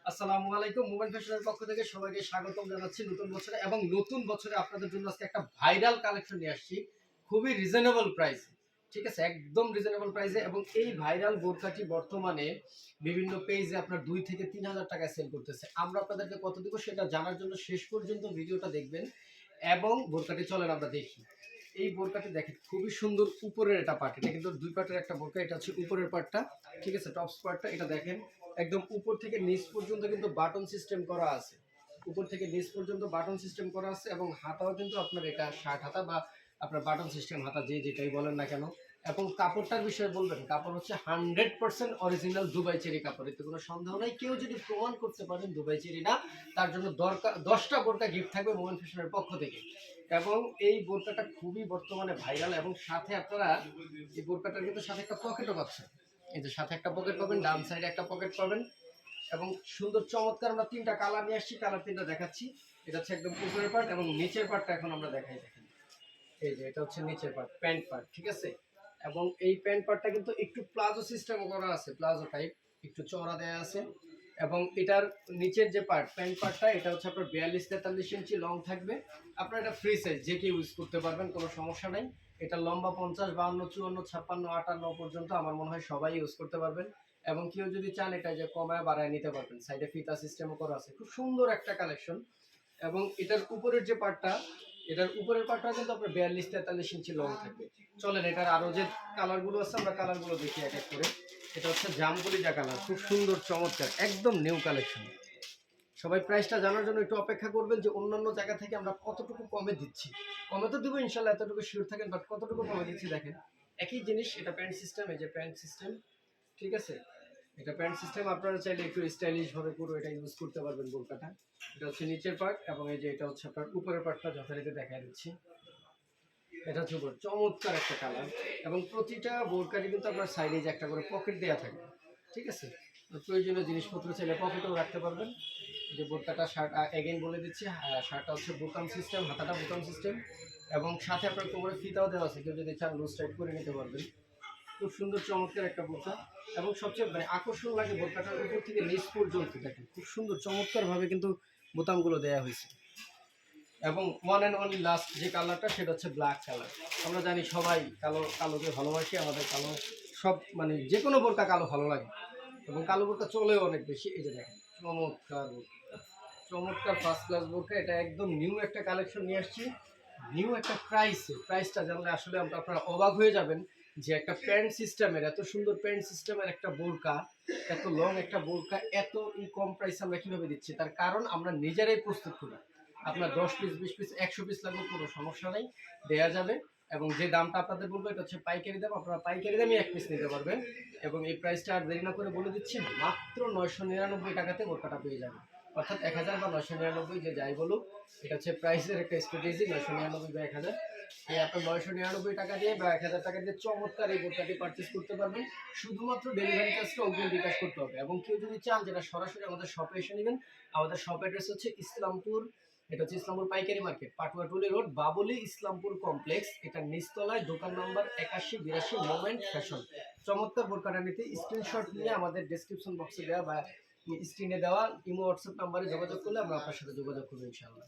আসসালামু আলাইকুম। মোবাইল ফ্যাশনের পক্ষ থেকে সবাইকে স্বাগতম জানাচ্ছি নতুন বছরে, এবং নতুন বছরে আপনাদের জন্য আজকে একটা ভাইরাল কালেকশন নিয়ে আসছি খুবই রিজনেবল প্রাইসে। ঠিক আছে, একদম রিজনেবল প্রাইসে। এবং এই ভাইরাল বোরকাটি বর্তমানে বিভিন্ন পেজে আপনার 2 থেকে 3,000 টাকায় সেল করতেছে। আমরা আপনাদেরকে কত দিব সেটা জানার জন্য শেষ পর্যন্ত ভিডিওটা দেখবেন। এবং বোরকাটি চলেন আমরা দেখি। এই বোরকাটি দেখেন খুবই সুন্দর। উপরের এটা পার্ট, এটা কিন্তু 2 পার্টের একটা বোরকা। এটা হচ্ছে উপরের পার্টটা, ঠিক আছে, টপস পার্টটা। এটা দেখেন একদম উপর থেকে নিচ পর্যন্ত কিন্তু বাটন সিস্টেম করা আছে। উপর থেকে নিচ পর্যন্ত বাটন সিস্টেম করা আছে, এবং হাতাও কিন্তু আপনার এটা শার্ট হাতা বা আপনার বাটন সিস্টেম হাতা, যে যেটাই বলেন না কেন। এবং কাপড়টার বিষয়ে বলবেন, কাপড় হচ্ছে 100% অরিজিনাল দুবাই চেরি কাপড়, এতে কোনো সন্দেহ নাই। কেউ যদি প্রমাণ করতে পারেন দুবাই চেরি না, তার জন্য দরকার 10টা বোরকা গিফট থাকবে মোবাইল ফ্যাশনের পক্ষ থেকে। এবং এই বোরকাটা খুবই বর্তমানে ভাইরাল। এবং সাথে আপনারা এই বোরকাটার কিন্তু সাথে একটা পকেটও পাচ্ছেন। এই যে সাথে একটা পকেট পাবেন, ডান সাইডে একটা পকেট পাবেন। এবং সুন্দর চমৎকার আমরা 3টা কালার নিয়ে আসছি, কালার 3টা দেখাচ্ছি। এটা হচ্ছে একদম উপরের পার্ট, এবং নিচের পার্টটা এখন আমরা দেখাই। দেখেন এই যে এটা হচ্ছে নিচের পার্ট, প্যান্ট পার্ট, ঠিক আছে। এবং এই প্যান্ট পার্টটা কিন্তু একটু প্লাজো সিস্টেম করা আছে, প্লাজো টাইপ, একটু চওড়া দেয়া আছে। এবং এটার নিচের যে পার্ট, প্যান্ট পার্টটা, এটা হচ্ছে আপনার 42-43 ইঞ্চি লং থাকবে। আপনার এটা ফ্রি সাইজ, যে কেউ ইউজ করতে পারবেন, কোনো সমস্যা নাই। এটা লম্বা 50, 52, 54, 56, 58 পর্যন্ত আমার মনে হয় সবাই ইউজ করতে পারবেন। এবং কেউ যদি চান এটা যে কমায় বাড়ায় নিতে পারবেন। সাইডে ফিতা সিস্টেমও করা আছে, খুব সুন্দর একটা কালেকশন। এবং এটার উপরের যে পার্টটা, এটার উপরের পার্টটা কিন্তু আপনার 42-43 ইঞ্চি লং থাকবে। চলেন এটার আরো যে কালারগুলো আছে আমরা কালারগুলো দেখি এক এক করে। এটা হচ্ছে জামগুলিজা কালার, খুব সুন্দর চমৎকার, একদম নিউ কালেকশন। সবাই প্রাইসটা জানার জন্য একটু অপেক্ষা করবেন, যে অন্যান্য জায়গা থেকে আমরা কতটুকু কমে দিচ্ছি। কমে তো দেবো ইনশাল্লাহ, এতটুকু শিওর থাকেন, বাট কতটুকু কমে দিচ্ছি দেখেন। একই জিনিস, এটা প্যান্ট সিস্টেম, এই যে প্যান্ট সিস্টেম, ঠিক আছে। এটা প্যান্ট সিস্টেম, আপনারা চাইলে একটু স্টাইলিশ ভাবে পুরো এটা ইউজ করতে পারবেন বোরকাটা। এটা হচ্ছে নিচের পার্ট, এবং এই যে এটা হচ্ছে আপনার উপরের পার্টটা, যথারীতি দেখা দিচ্ছি। এটা হচ্ছে উপর, চমৎকার একটা কালার। এবং প্রতিটা বোরকারই কিন্তু আপনার সাইডে যে একটা করে পকেট দেওয়া থাকে, ঠিক আছে। প্রয়োজনীয় জিনিসপত্র চাইলে পকেটেও রাখতে পারবেন। যে বোরকাটা শার্ট, এগেইন বলে দিচ্ছি, শার্টটা হচ্ছে বোতাম সিস্টেম, হাতাটা বোতাম সিস্টেম। এবং সাথে আপনার কোমরে ফিতাও দেওয়া আছে, কেউ যদি চান লুজ টাইট করে নিতে পারবেন। খুব সুন্দর চমৎকার একটা বোরকা। এবং সবচেয়ে মানে আকর্ষণ লাগে বোরকাটার উপর থেকে নিচ পর্যন্ত দেখেন খুব সুন্দর চমৎকার ভাবে কিন্তু বোতামগুলো দেওয়া হয়েছে। এবং ওয়ান অ্যান্ড অনলি লাস্ট যে কালারটা, সেটা হচ্ছে ব্ল্যাক কালার। আমরা জানি সবাই কালোকে ভালোবাসি, আমাদের কালো সব মানে যে কোনো বোরকা কালো ভালো লাগে, এবং কালো বোরকা চলেও অনেক বেশি। এই যে দেখেন চমৎকার বোরকা, চমৎকার ফার্স্ট ক্লাস বোরকা। এটা একদম নিউ একটা কালেকশন নিয়ে আসছি, নিউ একটা প্রাইসটা জানলে আসলে আপনারা অবাক হয়ে যাবেন, যে একটা প্যান্ট সিস্টেমের, এত সুন্দর প্যান্ট সিস্টেমের একটা বোরকা, এত লং একটা বোরকা, এত কম প্রাইসে আমরা কিভাবে দিচ্ছি। তার কারণ আমরা নিজেরাই প্রস্তুত করি। আপনার 10 পিস, 20 পিস, 100 পিস লাগবে, কোনো সমস্যা নেই, দেওয়া যাবে। এবং যে দামটা আপনাদের বলবো, এটা হচ্ছে পাইকারি দাম, আপনারা পাইকারি দামে 1 পিস নিতে পারবেন। এবং এই প্রাইসটা আর দেরি না করে বলে দিচ্ছি, মাত্র 999 টাকাতে বোরকাটা পেয়ে যাবেন। অর্থাৎ 1000 বা 999, যে যাই বলুক, এটা হচ্ছে প্রাইসের একটা স্ট্র্যাটেজি। 999 বা 1000, এই আপনার 999 টাকা দিয়ে বা 1000 টাকা দিয়ে চমৎকার এই বোরকাটি পারচেস করতে পারবেন। শুধুমাত্র ডেলিভারি চার্জটা অগ্রিম বিকাশ করতে হবে। এবং কেউ যদি চান যেটা সরাসরি আমাদের শপে এসে নেবেন, আমাদের শপ অ্যাড্রেস হচ্ছে ইসলামপুর। এটা হচ্ছে ইসলামপুর পাইকারি market, Patuatuli road, Babuli Islampur complex. এটা নিচতলায়, দোকান নম্বর 8182 মোমেন্ট ফ্যাশন। চমৎকার বোরকাটা নিতে স্ক্রিনশট নিয়ে আমাদের ডেসক্রিপশন বক্সে দেওয়া বা স্ক্রিনে দেওয়া ইমো হোয়াটসঅ্যাপ নাম্বারে যোগাযোগ করলে আমরা আপনার সাথে যোগাযোগ করবো ইনশাআল্লাহ।